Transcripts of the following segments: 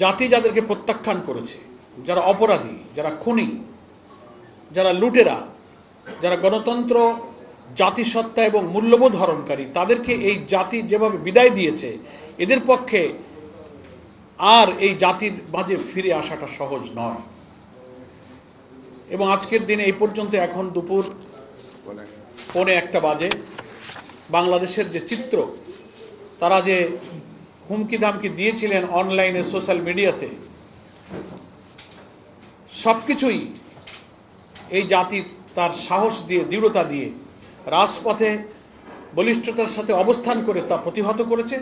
জাতি যাদেরকে প্রত্যাখ্যান করেছে, যারা অপরাধী, যারা খুনি, যারা লুটেরা, যারা গণতন্ত্র, জাতিসত্তা এবং মূল্যবোধ হরণকারী, তাদেরকে এই জাতি যেভাবে বিদায় দিয়েছে, এদের পক্ষে আর এই জাতির মাঝে ফিরে আসাটা সহজ নয়। এবং আজকের দিনে এই পর্যন্ত এখন দুপুর 1:45 বাজে বাংলাদেশের যে চিত্র, তারা যে হুমকি ধামকি দিয়েছিলেন অনলাইনে, সোশ্যাল মিডিয়াতে, সবকিছুই এই জাতি তার সাহস দিয়ে, দৃঢ়তা দিয়ে রাজপথে বলিষ্ঠতার সাথে অবস্থান করে তা প্রতিহত করেছে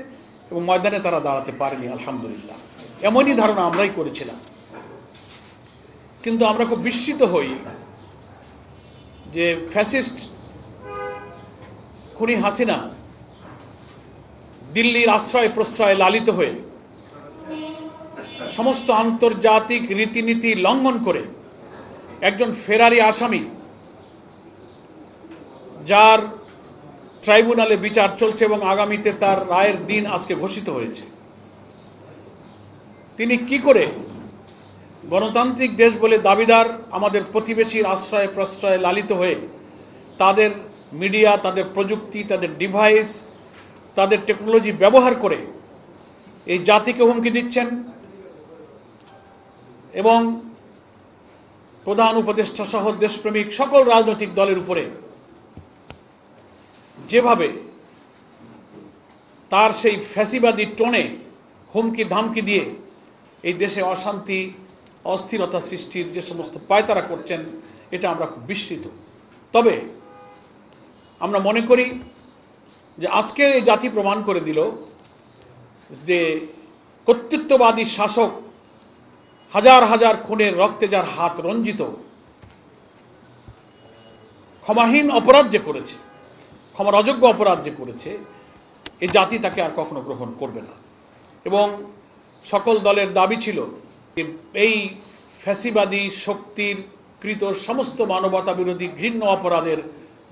এবং ময়দানে তারা দাঁড়াতে পারেনি। আলহামদুলিল্লাহ, এমনই ধারণা আমরাই করেছিলাম। কিন্তু আমরা খুব বিস্মিত হই যে ফ্যাসিস্ট খুনি হাসিনা দিল্লির আশ্রয় প্রশ্রয় লালিত হয়ে সমস্ত আন্তর্জাতিক রীতিনীতি লঙ্ঘন করে একজন ফেরারি আসামি, যার ট্রাইব্যুনালে বিচার চলছে এবং আগামীতে তার রায়ের দিন আজকে ঘোষিত হয়েছে, তিনি কি করে গণতান্ত্রিক দেশ বলে দাবিদার আমাদের প্রতিবেশীর আশ্রয় প্রশ্রয় লালিত হয়ে তাদের মিডিয়া, তাদের প্রযুক্তি, তাদের ডিভাইস, তাদের টেকনোলজি ব্যবহার করে এই জাতিকে হুমকি দিচ্ছেন এবং প্রধান উপদেষ্টা সহ দেশপ্রেমিক সকল রাজনৈতিক দলের উপরে যেভাবে তার সেই ফ্যাসিবাদী টোনে হুমকি ধামকি দিয়ে এই দেশে অশান্তি, অস্থিরতা সৃষ্টির যে সমস্ত পায়তারা করছেন, এটা আমরা খুব বিস্মিত। তবে আমরা মনে করি যে আজকে এই জাতি প্রমাণ করে দিল যে কর্তৃত্ববাদী শাসক হাজার হাজার খুনের রক্তে যার হাত রঞ্জিত, ক্ষমাহীন অপরাধ যে করেছে, ক্ষমার অযোগ্য অপরাধ যে করেছে, এই জাতি তাকে আর কখনো গ্রহণ করবে না। এবং সকল দলের দাবি ছিল এই ফ্যাসিবাদী শক্তির কৃত সমস্ত মানবতা বিরোধী ঘৃণ্য অপরাধের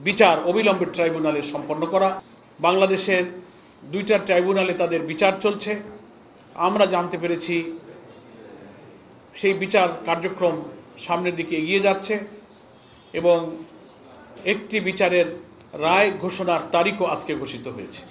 বিচার অবিলম্বে ট্রাইব্যুনালে সম্পন্ন করা। বাংলাদেশের 2টা ট্রাইব্যুনালে তাদের বিচার চলছে। আমরা জানতে পেরেছি সেই বিচার কার্যক্রম সামনের দিকে এগিয়ে যাচ্ছে এবং একটি বিচারের রায় ঘোষণার তারিখও আজকে ঘোষিত হয়েছে।